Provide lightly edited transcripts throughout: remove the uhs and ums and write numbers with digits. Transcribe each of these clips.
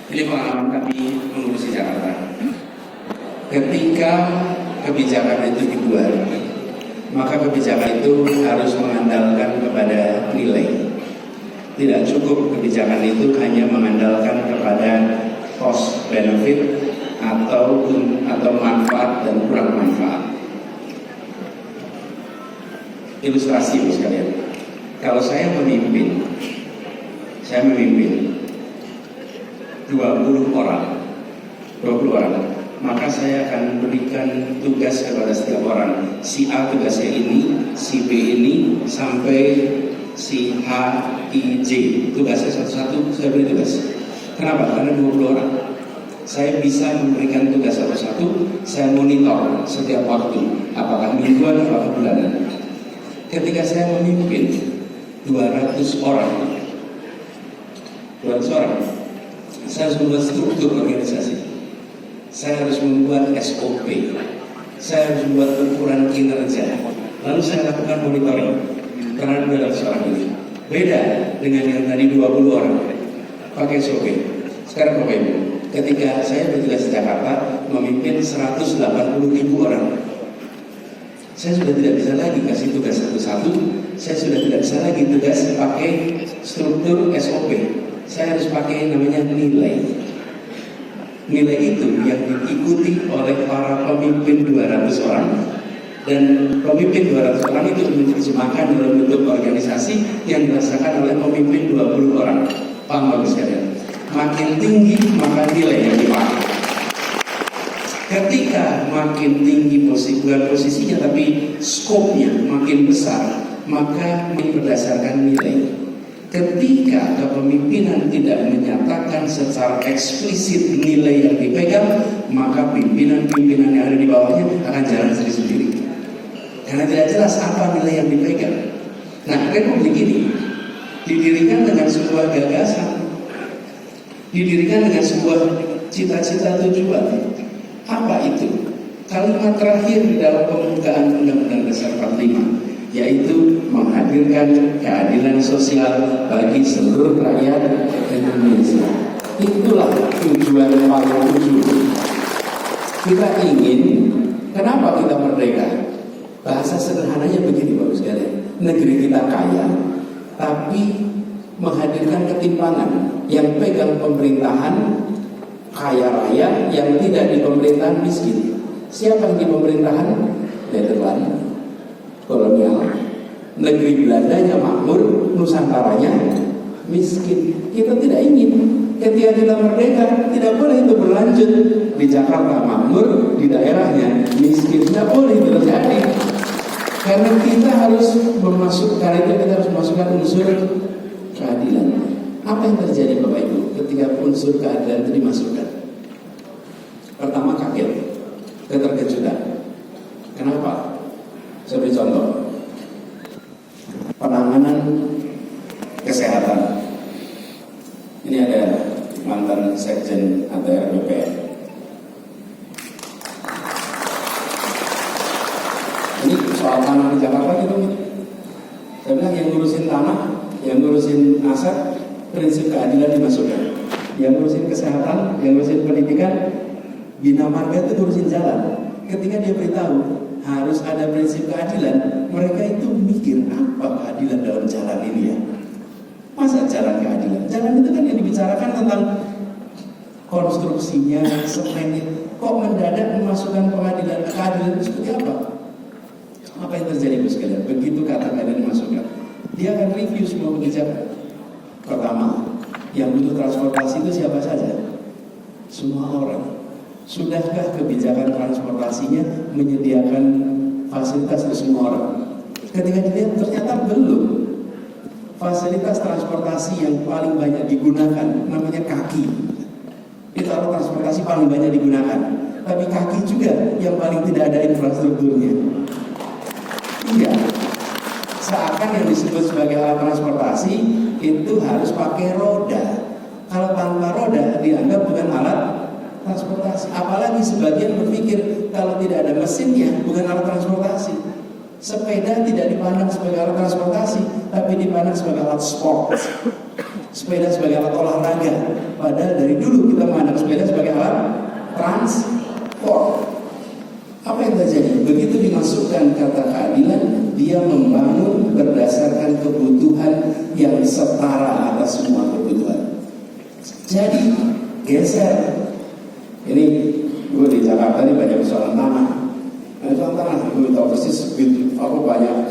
Ini pengalaman kami mengurusi Jakarta. Ketika kebijakan itu dibuat, maka kebijakan itu harus mengandalkan kepada nilai. Tidak cukup kebijakan itu hanya mengandalkan kepada cost benefit atau manfaat dan kurang manfaat. Ilustrasi Bu sekalian. Kalau saya memimpin 20 orang, maka saya akan berikan tugas kepada setiap orang. Si A tugasnya ini, si B ini, sampai si H, I, J. Tugasnya satu-satu saya beri tugas. Kenapa? Karena 20 orang. Saya bisa memberikan tugas satu-satu, saya monitor setiap waktu, apakah mingguan, apakah bulanan. Ketika saya memimpin 200 orang, saya harus membuat struktur organisasi. Saya harus membuat SOP. Saya harus membuat ukuran kinerja. Lalu saya lakukan monitoring terhadap 200 orang ini. Beda dengan yang tadi 20 orang pakai SOP. Sekarang Bapak Ibu, ketika saya bertugas di Jakarta memimpin 180.000 orang, saya sudah tidak bisa lagi kasih tugas satu-satu. Saya sudah tidak bisa lagi tugas pakai struktur SOP. Saya harus pakai namanya nilai. Nilai itu yang diikuti oleh para pemimpin 200 orang, dan pemimpin 200 orang itu diterjemahkan dalam bentuk organisasi yang dirasakan oleh pemimpin 20 orang. Paham bagus sekalian? Makin tinggi maka nilai yang dipakai. Ketika makin tinggi bukan posisinya tapi skopnya makin besar, maka berdasarkan nilai. Ketika kepemimpinan tidak menyatakan secara eksplisit nilai yang dipegang, maka pimpinan-pimpinan yang ada di bawahnya akan jalan sendiri-sendiri. Karena tidak jelas apa nilai yang dipegang. Nah, republik ini didirikan dengan sebuah gagasan, didirikan dengan sebuah cita-cita tujuan. Apa itu? Kalimat terakhir di dalam pembukaan Undang-Undang Dasar 45, yaitu menghadirkan keadilan sosial bagi seluruh rakyat Indonesia. Itulah tujuan paling ujung. Kita ingin, kenapa kita merdeka? Bahasa sederhananya begini Bapak sekalian. Negeri kita kaya, tapi menghadirkan ketimpangan. Yang pegang pemerintahan kaya raya, yang tidak di pemerintahan miskin. Siapa yang di pemerintahan? Nederland, kolonial. Negeri Belandanya makmur, Nusantaranya miskin. Kita tidak ingin. Ketika kita merdeka, tidak boleh itu berlanjut. Di Jakarta makmur, di daerahnya miskin. Tidak boleh itu terjadi. Karena kita harus memasukkan unsur keadilan. Apa yang terjadi Bapak Ibu ketika unsur keadilan itu dimasukkan? Pertama kaget, keterkejutan. Kenapa? Saya beri contoh. Penanganan kesehatan. Ini ada mantan sekjen ATR BPN. Ini soal tanah di Jakarta gitu. Saya bilang yang ngurusin tanah, yang ngurusin aset, prinsip keadilan dimasukkan. Yang ngurusin kesehatan, yang ngurusin pendidikan, Bina Marga itu ngurusin jalan. Ketika dia beritahu harus ada prinsip keadilan, mereka itu mikir apa keadilan dalam jalan ini ya? Masa jalan keadilan? Jalan itu kan yang dibicarakan tentang konstruksinya, semennya. Kok mendadak memasukkan pengadilan? Keadilan itu seperti apa? Apa yang terjadi Bu sekalian? Begitu kata keadilan dimasukkan, dia akan review semua kebijakan. Pertama, yang butuh transportasi itu siapa saja? Semua orang. Sudahkah kebijakan transportasinya menyediakan fasilitas untuk semua orang? Ketika dilihat ternyata belum. Fasilitas transportasi yang paling banyak digunakan namanya kaki. Itu alat transportasi paling banyak digunakan. Tapi kaki juga yang paling tidak ada infrastrukturnya. Iya. Seakan yang disebut sebagai alat transportasi itu harus pakai roda. Kalau tanpa roda dianggap bukan alat transportasi. Apalagi sebagian berpikir kalau tidak ada mesinnya bukan alat transportasi. Sepeda tidak dipandang sebagai alat transportasi, tapi dipandang sebagai alat sport. sepeda sebagai alat olahraga, padahal dari dulu kita memandang sepeda sebagai alat transport. Apa yang terjadi? Begitu dimasukkan kata keadilan, dia membangun berdasarkan kebutuhan yang setara atas semua kebutuhan. Jadi geser. Ini gue di Jakarta ini banyak persoalan tanah. Persoalan tanah, gue tahu persis. Aku banyak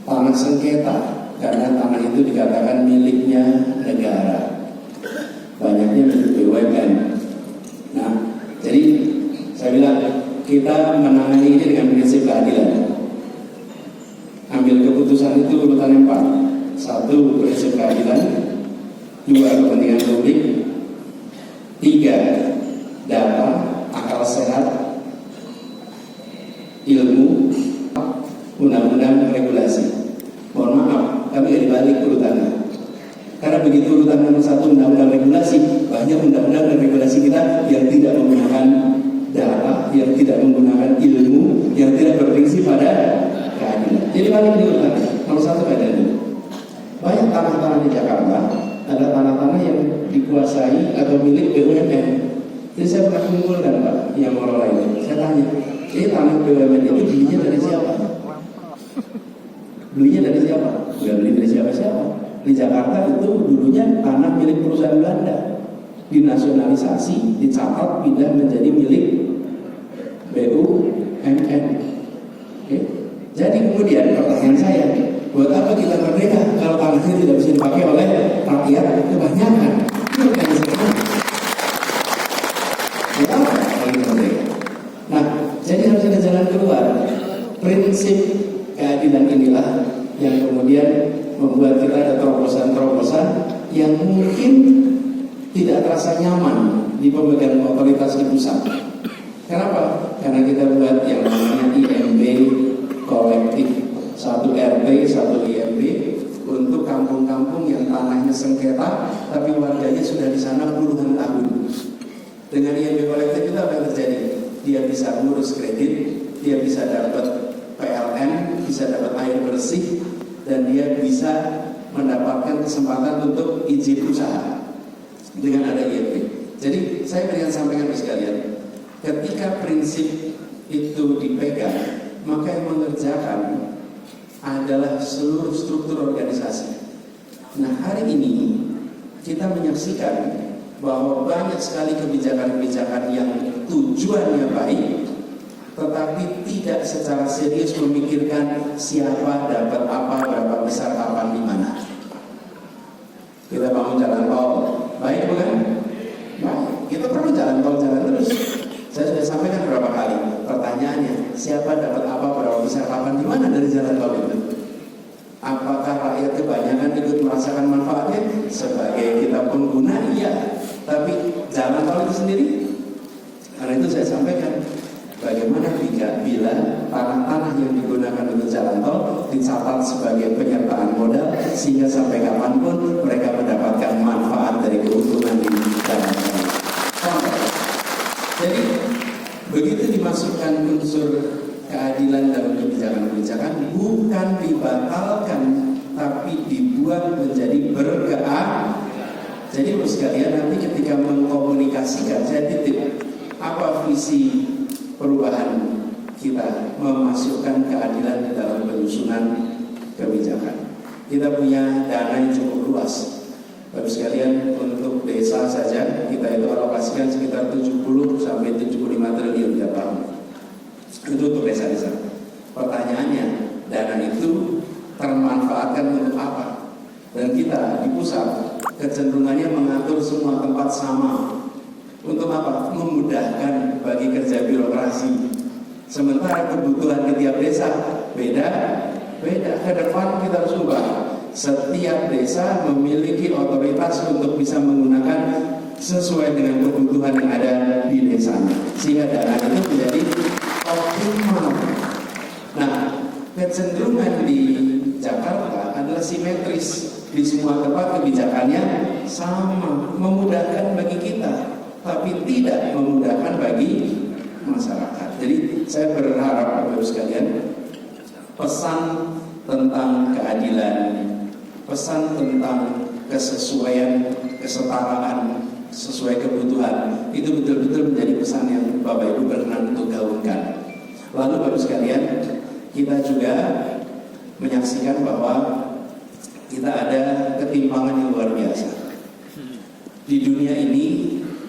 tanah sengketa karena tanah itu dikatakan miliknya negara, banyaknya milik BUMN. Nah, jadi saya bilang kita menangani ini dengan prinsip keadilan. Ambil keputusan itu urutan 4. 1, prinsip keadilan. 2, kepentingan publik. 3, data, akal sehat, ilmu, undang-undang, regulasi. Mohon maaf, tapi gak dibalik urutannya. Karena begitu urutan nomor 1 undang-undang regulasi, banyak undang-undang dan regulasi kita yang tidak menggunakan data, yang tidak menggunakan ilmu, yang tidak berprinsip pada keadilan. Jadi balik di urutan nomor 1 keadilan. Banyak tanah-tanah di Jakarta ada tanah-tanah yang dikuasai atau milik BUMN. Jadi saya pernah kumpulkan Pak yang mengelola ini. Saya tanya, ini tanah BUMN itu belinya dari siapa? Belinya dari siapa? Bukan beli dari siapa-siapa. Di Jakarta itu dulunya tanah milik perusahaan Belanda, dinasionalisasi, dicatat, pindah menjadi milik BUMN. Oke. Jadi kemudian pertanyaan saya, buat apa kita merdeka kalau tanahnya tidak bisa dipakai oleh rakyat kebanyakan? Itu yang saya. Buat apa kalau kita merdeka? Nah, jadi harus ada jalan keluar. Prinsip keadilan inilah yang kemudian membuat kita ada terobosan-terobosan yang mungkin tidak terasa nyaman di pemegang otoritas di pusat. Kenapa? Karena kita buat yang namanya IMB kolektif, 1 RT, 1 IMB untuk kampung-kampung yang tanahnya sengketa tapi warganya sudah di sana puluhan tahun. Dengan IMB kolektif itu apa yang terjadi? Dia bisa ngurus kredit, dia bisa dapat PLN, bisa dapat air bersih, dan dia bisa mendapatkan kesempatan untuk izin usaha dengan ada IMB. Jadi saya ingin sampaikan sekalian, ketika prinsip itu dipegang, maka yang mengerjakan adalah seluruh struktur organisasi. Nah, hari ini kita menyaksikan bahwa banyak sekali kebijakan-kebijakan yang tujuannya baik, tetapi tidak secara serius memikirkan siapa dapat apa, berapa besar, kapan, di mana. Kita bangun jalan tol, baik bukan? Baik. Kita perlu jalan tol jalan terus. Saya sudah sampaikan berapa kali. Pertanyaannya, siapa dapat apa, berapa besar, kapan, di mana dari jalan tol itu? Apakah rakyat kebanyakan ikut merasakan manfaatnya? Sebagai kita pengguna, iya. Tapi jalan tol itu sendiri, karena itu saya sampaikan, bagaimana bila tanah-tanah yang digunakan untuk jalan tol dicatat sebagai penyertaan modal sehingga sampai kapanpun mereka mendapatkan manfaat dari keuntungan di jalan tol. Jadi begitu dimasukkan unsur keadilan dalam kebijakan-kebijakan, bukan dibatalkan tapi dibuat menjadi berkeadilan. Jadi Bapak sekalian, nanti ketika mengkomunikasikan, saya titip apa visi perubahan kita memasukkan keadilan di dalam penyusunan kebijakan. Kita punya dana yang cukup luas. Bapak sekalian, untuk desa saja kita itu alokasikan sekitar 70 sampai 75 triliun tiap tahun. Itu untuk desa-desa. Pertanyaannya, dana itu termanfaatkan untuk apa? Dan kita di pusat kecenderungannya mengatur semua tempat sama. Untuk apa? Memudahkan bagi kerja birokrasi. Sementara kebutuhan di tiap desa beda. Ke depan kita harus ubah. Setiap desa memiliki otoritas untuk bisa menggunakan sesuai dengan kebutuhan yang ada di desanya, sehingga dana itu menjadi optimal. Nah, kecenderungan di Jakarta adalah simetris. Di semua tempat kebijakannya sama, memudahkan bagi kita, tapi tidak memudahkan bagi masyarakat. Jadi saya berharap Bapak-Ibu sekalian, pesan tentang keadilan, pesan tentang kesesuaian, kesetaraan sesuai kebutuhan, itu betul-betul menjadi pesan yang Bapak Ibu berkenan untuk gaungkan. Lalu Bapak sekalian, kita juga menyaksikan bahwa kita ada ketimpangan yang luar biasa di dunia ini.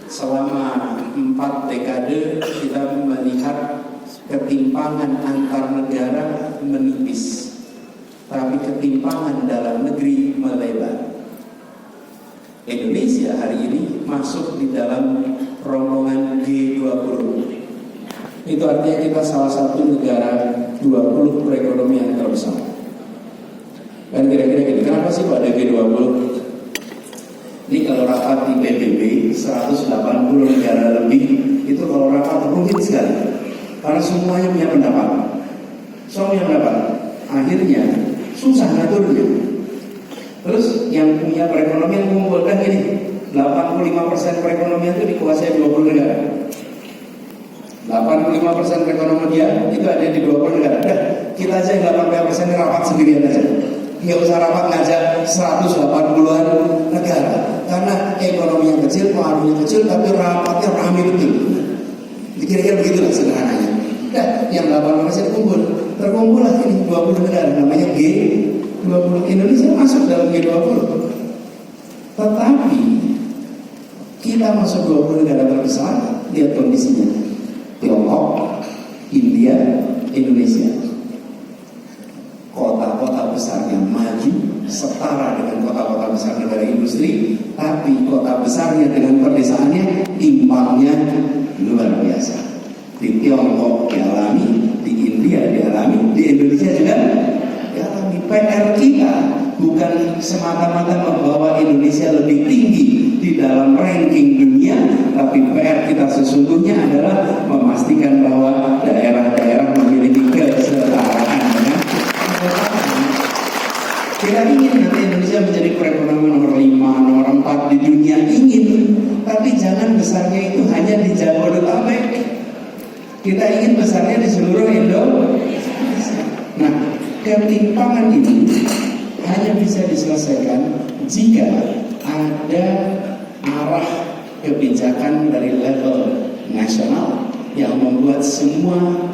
Selama 4 dekade kita melihat ketimpangan antar negara menipis, tapi ketimpangan dalam negeri melebar. Indonesia hari ini masuk di dalam rombongan G20. Itu artinya kita salah satu negara 20 perekonomian terbesar. Dan kira-kira gini, kenapa sih pada G20? Ini kalau rapat di PBB 180 negara lebih, itu kalau rapat rumit sekali. Karena semuanya punya pendapat. Semuanya pendapat. Akhirnya susah ngaturnya. Terus yang punya perekonomian mengumpulkan gini, 85% perekonomian itu dikuasai 20 negara. 85% perekonomian dia itu ada di 20 negara. Nah, kita aja yang 85% rapat sendirian aja. Nggak usah rapat ngajak 180-an negara. Karena ekonomi yang kecil, pengaruhnya kecil, tapi rapatnya ramai betul. Kira-kira begitulah sederhananya. Nah, yang 8% terkumpul lah ini 20 negara, namanya G20. Indonesia masuk dalam G20. Tetapi kita masuk 20 negara terbesar, lihat kondisinya. Tiongkok, India, Indonesia. Kota-kota besar yang maju setara dengan kota-kota besar negara industri, tapi kota besarnya dengan perdesaannya timpangnya luar biasa. Di Tiongkok dialami, di India dialami, di Indonesia juga dialami. PR kita bukan semata-mata membawa Indonesia lebih tinggi di dalam ranking dunia, tapi PR kita sesungguhnya adalah memastikan bahwa daerah-daerah memiliki kesetaraan. Kita ingin nanti Indonesia menjadi perekonomian nomor 5, nomor 4 di dunia, ingin. Tapi jangan besarnya itu hanya di Jabodetabek. Kita ingin besarnya di seluruh Indonesia. Nah, ketimpangan ini hanya bisa diselesaikan jika ada arah kebijakan dari level nasional yang membuat semua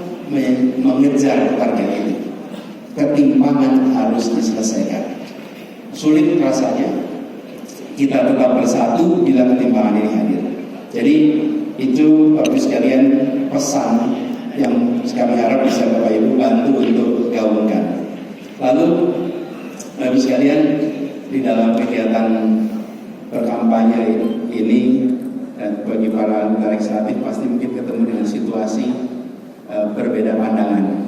mengejar target ini. Ketimpangan harus diselesaikan. Sulit rasanya kita tetap bersatu bila ketimpangan ini hadir. Jadi itu Bapak sekalian pesan yang kami harap bisa Bapak Ibu bantu untuk gaungkan. Lalu Bapak sekalian, di dalam kegiatan berkampanye ini, dan bagi para legislatif pasti mungkin ketemu dengan situasi berbeda pandangan.